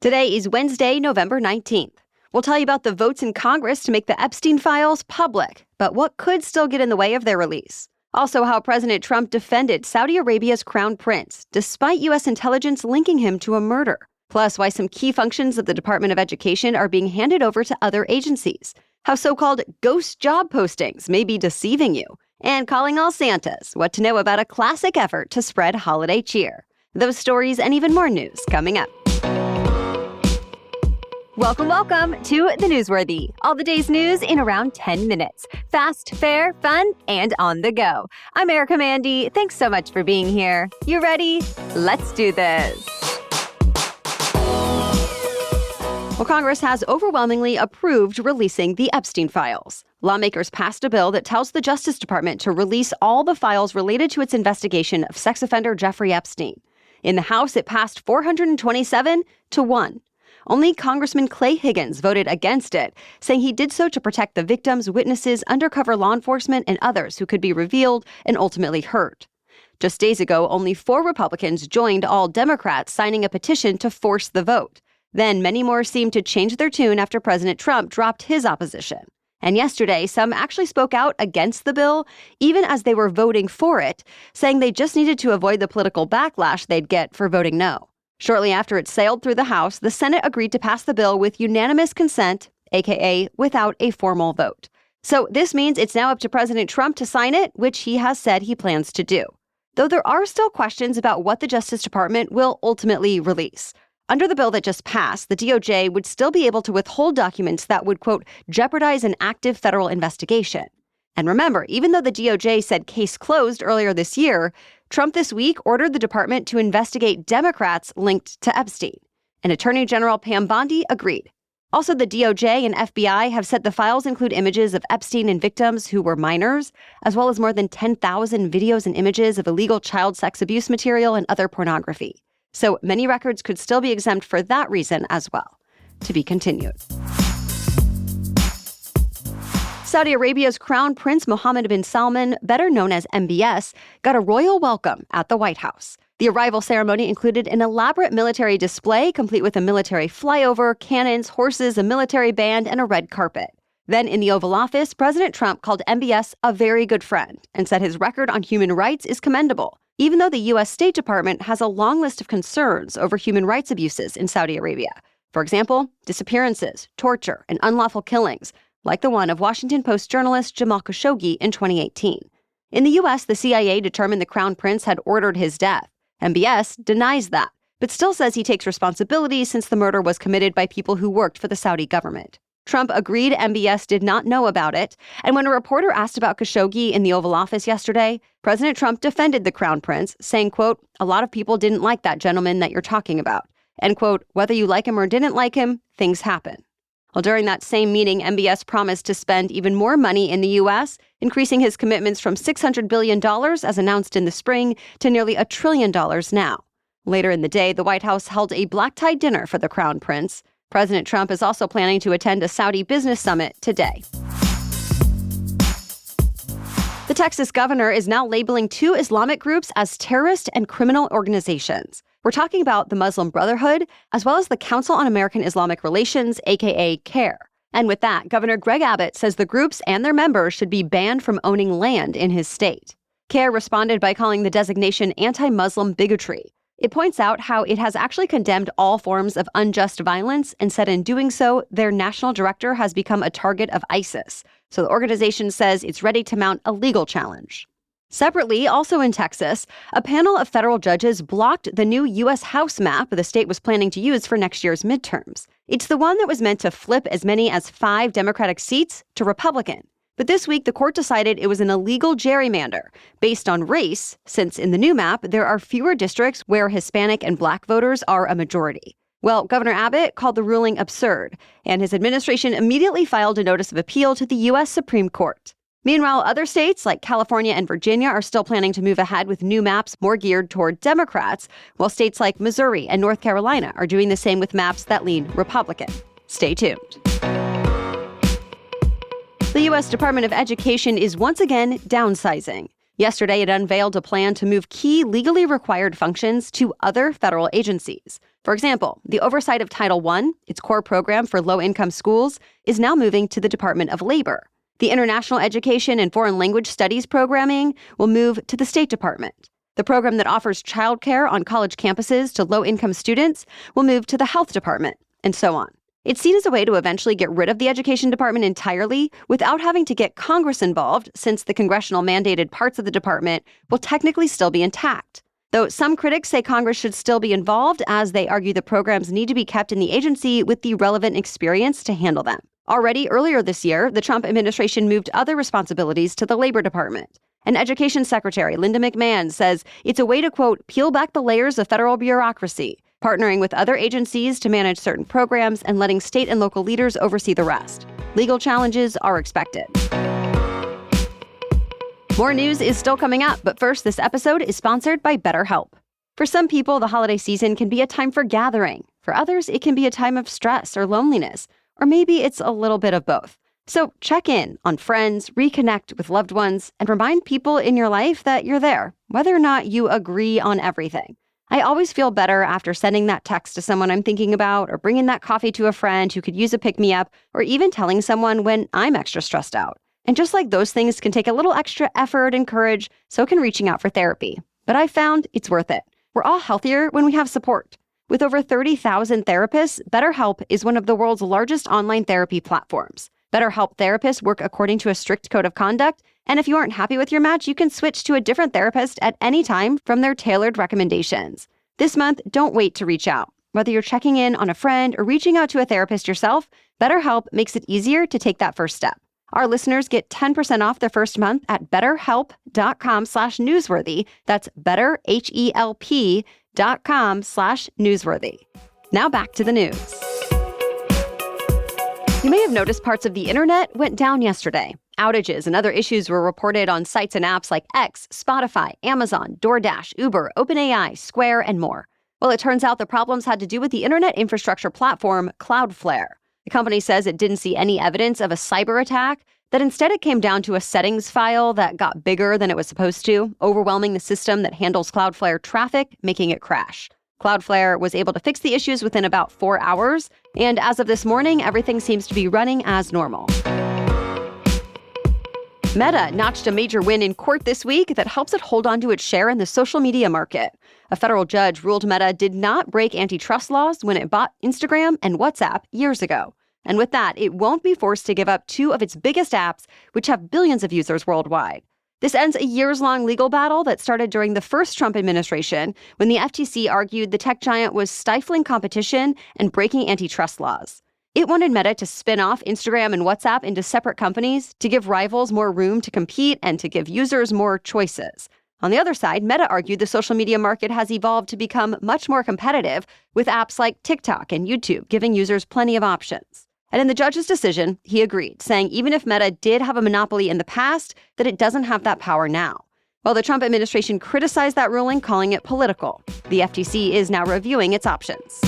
Today is Wednesday, November 19th. We'll tell you about the votes in Congress to make the Epstein files public, but what could still get in the way of their release. Also, how President Trump defended Saudi Arabia's crown prince, despite U.S. intelligence linking him to a murder. Plus, why some key functions of the Department of Education are being handed over to other agencies. How so-called ghost job postings may be deceiving you. And calling all Santas, what to know about a classic effort to spread holiday cheer. Those stories and even more news coming up. Welcome to The Newsworthy. All the day's news in around 10 minutes. Fast, fair, fun, and on the go. I'm Erica Mandy. Thanks so much for being here. You ready? Let's do this. Well, Congress has overwhelmingly approved releasing the Epstein files. Lawmakers passed a bill that tells the Justice Department to release all the files related to its investigation of sex offender Jeffrey Epstein. In the House, it passed 427 to 1. Only Congressman Clay Higgins voted against it, saying he did so to protect the victims, witnesses, undercover law enforcement, and others who could be revealed and ultimately hurt. Just days ago, only 4 Republicans joined all Democrats signing a petition to force the vote. Then many more seemed to change their tune after President Trump dropped his opposition. And yesterday, some actually spoke out against the bill, even as they were voting for it, saying they just needed to avoid the political backlash they'd get for voting no. Shortly after it sailed through the House, the Senate agreed to pass the bill with unanimous consent, aka without a formal vote. So this means it's now up to President Trump to sign it, which he has said he plans to do. Though there are still questions about what the Justice Department will ultimately release. Under the bill that just passed, the DOJ would still be able to withhold documents that would, quote, jeopardize an active federal investigation. And remember, even though the DOJ said case closed earlier this year, Trump this week ordered the department to investigate Democrats linked to Epstein. And Attorney General Pam Bondi agreed. Also, the DOJ and FBI have said the files include images of Epstein and victims who were minors, as well as more than 10,000 videos and images of illegal child sex abuse material and other pornography. So many records could still be exempt for that reason as well. To be continued. Saudi Arabia's Crown Prince Mohammed bin Salman, better known as MBS, got a royal welcome at the White House. The arrival ceremony included an elaborate military display complete with a military flyover, cannons, horses, a military band, and a red carpet. Then in the Oval Office, President Trump called MBS a very good friend and said his record on human rights is commendable, even though the U.S. State Department has a long list of concerns over human rights abuses in Saudi Arabia. For example, disappearances, torture, and unlawful killings, like the one of Washington Post journalist Jamal Khashoggi in 2018. In the U.S., the CIA determined the Crown Prince had ordered his death. MBS denies that, but still says he takes responsibility since the murder was committed by people who worked for the Saudi government. Trump agreed MBS did not know about it, and when a reporter asked about Khashoggi in the Oval Office yesterday, President Trump defended the Crown Prince, saying, quote, a lot of people didn't like that gentleman that you're talking about. And, quote, whether you like him or didn't like him, things happen. Well, during that same meeting, MBS promised to spend even more money in the U.S., increasing his commitments from $600 billion, as announced in the spring, to nearly $1 trillion now. Later in the day, the White House held a black-tie dinner for the Crown Prince. President Trump is also planning to attend a Saudi business summit today. The Texas governor is now labeling 2 Islamic groups as terrorist and criminal organizations. We're talking about the Muslim Brotherhood, as well as the Council on American Islamic Relations, aka CAIR. And with that, Governor Greg Abbott says the groups and their members should be banned from owning land in his state. CAIR responded by calling the designation anti-Muslim bigotry. It points out how it has actually condemned all forms of unjust violence and said in doing so, their national director has become a target of ISIS. So the organization says it's ready to mount a legal challenge. Separately, also in Texas, a panel of federal judges blocked the new U.S. House map the state was planning to use for next year's midterms. It's the one that was meant to flip as many as 5 Democratic seats to Republican. But this week, the court decided it was an illegal gerrymander based on race, since in the new map, there are fewer districts where Hispanic and Black voters are a majority. Well, Governor Abbott called the ruling absurd, and his administration immediately filed a notice of appeal to the U.S. Supreme Court. Meanwhile, other states like California and Virginia are still planning to move ahead with new maps more geared toward Democrats, while states like Missouri and North Carolina are doing the same with maps that lean Republican. Stay tuned. The U.S. Department of Education is once again downsizing. Yesterday, it unveiled a plan to move key legally required functions to other federal agencies. For example, the oversight of Title I, its core program for low-income schools, is now moving to the Department of Labor. The International Education and Foreign Language Studies programming will move to the State Department. The program that offers childcare on college campuses to low-income students will move to the Health Department, and so on. It's seen as a way to eventually get rid of the Education Department entirely without having to get Congress involved, since the congressional mandated parts of the department will technically still be intact. Though some critics say Congress should still be involved, as they argue the programs need to be kept in the agency with the relevant experience to handle them. Already earlier this year, the Trump administration moved other responsibilities to the Labor Department. And Education Secretary Linda McMahon says it's a way to, quote, peel back the layers of federal bureaucracy, partnering with other agencies to manage certain programs and letting state and local leaders oversee the rest. Legal challenges are expected. More news is still coming up, but first, this episode is sponsored by BetterHelp. For some people, the holiday season can be a time for gathering. For others, it can be a time of stress or loneliness, or maybe it's a little bit of both. So check in on friends, reconnect with loved ones, and remind people in your life that you're there, whether or not you agree on everything. I always feel better after sending that text to someone I'm thinking about, or bringing that coffee to a friend who could use a pick-me-up, or even telling someone when I'm extra stressed out. And just like those things can take a little extra effort and courage, so can reaching out for therapy. But I've found it's worth it. We're all healthier when we have support. With over 30,000 therapists, BetterHelp is one of the world's largest online therapy platforms. BetterHelp therapists work according to a strict code of conduct, and if you aren't happy with your match, you can switch to a different therapist at any time from their tailored recommendations. This month, don't wait to reach out. Whether you're checking in on a friend or reaching out to a therapist yourself, BetterHelp makes it easier to take that first step. Our listeners get 10% off their first month at betterhelp.com/newsworthy. That's betterhelp.com/newsworthy. Now back to the news. You may have noticed parts of the internet went down yesterday. Outages and other issues were reported on sites and apps like X, Spotify, Amazon, DoorDash, Uber, OpenAI, Square, and more. Well, it turns out the problems had to do with the internet infrastructure platform Cloudflare. The company says it didn't see any evidence of a cyber attack, that instead it came down to a settings file that got bigger than it was supposed to, overwhelming the system that handles Cloudflare traffic, making it crash. Cloudflare was able to fix the issues within about 4 hours, and as of this morning, everything seems to be running as normal. Meta notched a major win in court this week that helps it hold on to its share in the social media market. A federal judge ruled Meta did not break antitrust laws when it bought Instagram and WhatsApp years ago. And with that, it won't be forced to give up two of its biggest apps, which have billions of users worldwide. This ends a years-long legal battle that started during the first Trump administration, when the FTC argued the tech giant was stifling competition and breaking antitrust laws. It wanted Meta to spin off Instagram and WhatsApp into separate companies to give rivals more room to compete and to give users more choices. On the other side, Meta argued the social media market has evolved to become much more competitive, with apps like TikTok and YouTube giving users plenty of options. And in the judge's decision, he agreed, saying even if Meta did have a monopoly in the past, that it doesn't have that power now. While the Trump administration criticized that ruling, calling it political, the FTC is now reviewing its options.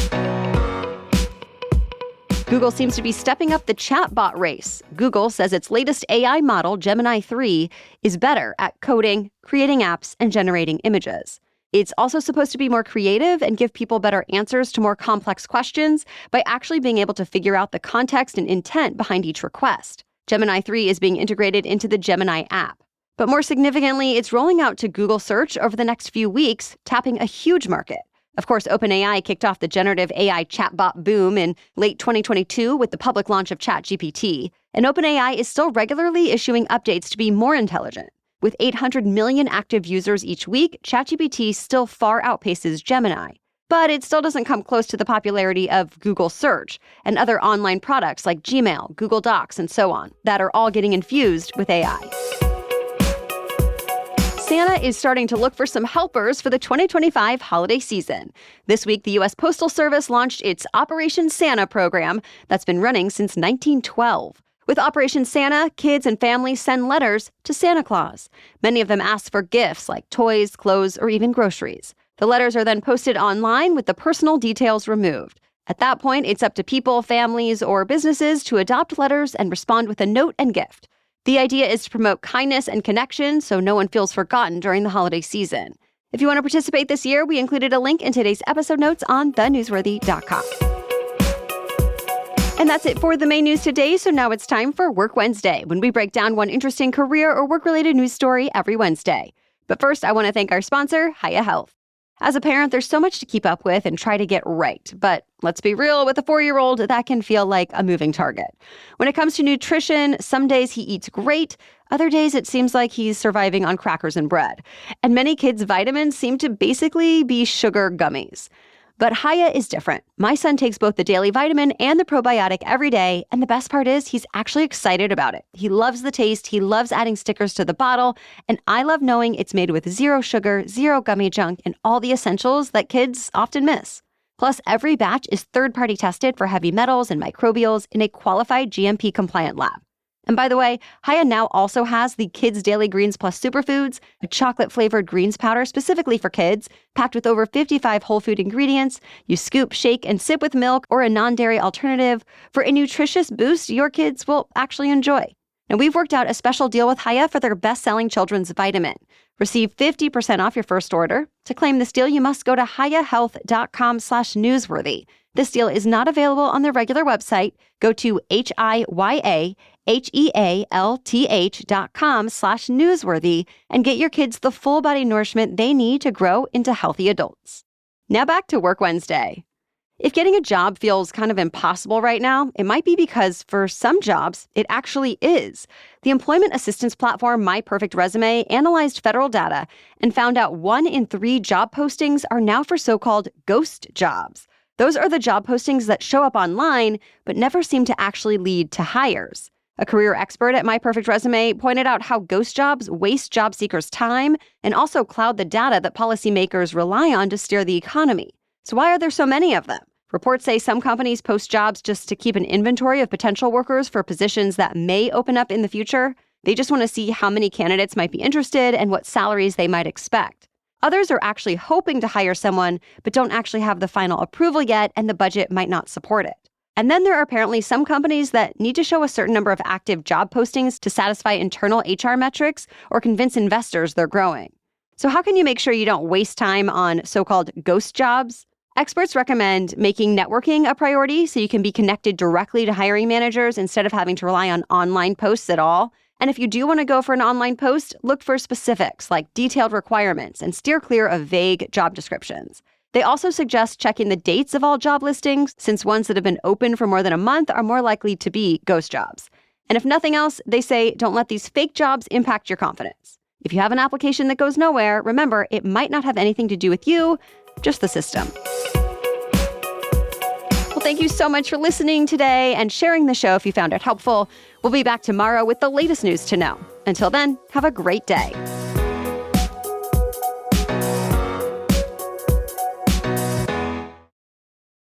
Google seems to be stepping up the chatbot race. Google says its latest AI model, Gemini 3, is better at coding, creating apps, and generating images. It's also supposed to be more creative and give people better answers to more complex questions by actually being able to figure out the context and intent behind each request. Gemini 3 is being integrated into the Gemini app. But more significantly, it's rolling out to Google Search over the next few weeks, tapping a huge market. Of course, OpenAI kicked off the generative AI chatbot boom in late 2022 with the public launch of ChatGPT, and OpenAI is still regularly issuing updates to be more intelligent. With 800 million active users each week, ChatGPT still far outpaces Gemini. But it still doesn't come close to the popularity of Google Search and other online products like Gmail, Google Docs, and so on, that are all getting infused with AI. Santa is starting to look for some helpers for the 2025 holiday season. This week, the U.S. Postal Service launched its Operation Santa program that's been running since 1912. With Operation Santa, kids and families send letters to Santa Claus. Many of them ask for gifts like toys, clothes, or even groceries. The letters are then posted online with the personal details removed. At that point, it's up to people, families, or businesses to adopt letters and respond with a note and gift. The idea is to promote kindness and connection so no one feels forgotten during the holiday season. If you want to participate this year, we included a link in today's episode notes on thenewsworthy.com. And that's it for the main news today. So now it's time for Work Wednesday, when we break down one interesting career or work-related news story every Wednesday. But first, I want to thank our sponsor, Hiya Health. As a parent, there's so much to keep up with and try to get right. But let's be real, with a 4-year-old, that can feel like a moving target. When it comes to nutrition, some days he eats great. Other days, it seems like he's surviving on crackers and bread. And many kids' vitamins seem to basically be sugar gummies. But Hiya is different. My son takes both the daily vitamin and the probiotic every day, and the best part is he's actually excited about it. He loves the taste, he loves adding stickers to the bottle, and I love knowing it's made with zero sugar, zero gummy junk, and all the essentials that kids often miss. Plus, every batch is third-party tested for heavy metals and microbials in a qualified GMP-compliant lab. And by the way, Hiya now also has the Kids Daily Greens Plus Superfoods, a chocolate-flavored greens powder specifically for kids, packed with over 55 whole food ingredients. You scoop, shake, and sip with milk or a non-dairy alternative for a nutritious boost your kids will actually enjoy. Now, we've worked out a special deal with Hiya for their best-selling children's vitamin. Receive 50% off your first order. To claim this deal, you must go to hiyahealth.com/newsworthy. This deal is not available on their regular website. Go to hiyahealth.com/newsworthy and get your kids the full body nourishment they need to grow into healthy adults. Now back to Work Wednesday. If getting a job feels kind of impossible right now, it might be because for some jobs, it actually is. The employment assistance platform My Perfect Resume analyzed federal data and found out 1 in 3 job postings are now for so-called ghost jobs. Those are the job postings that show up online, but never seem to actually lead to hires. A career expert at My Perfect Resume pointed out how ghost jobs waste job seekers' time and also cloud the data that policymakers rely on to steer the economy. So why are there so many of them? Reports say some companies post jobs just to keep an inventory of potential workers for positions that may open up in the future. They just want to see how many candidates might be interested and what salaries they might expect. Others are actually hoping to hire someone, but don't actually have the final approval yet, and the budget might not support it. And then there are apparently some companies that need to show a certain number of active job postings to satisfy internal HR metrics or convince investors they're growing. So how can you make sure you don't waste time on so-called ghost jobs? Experts recommend making networking a priority so you can be connected directly to hiring managers instead of having to rely on online posts at all. And if you do want to go for an online post, look for specifics like detailed requirements and steer clear of vague job descriptions. They also suggest checking the dates of all job listings, since ones that have been open for more than a month are more likely to be ghost jobs. And if nothing else, they say don't let these fake jobs impact your confidence. If you have an application that goes nowhere, remember, it might not have anything to do with you, just the system. Well, thank you so much for listening today and sharing the show if you found it helpful. We'll be back tomorrow with the latest news to know. Until then, have a great day.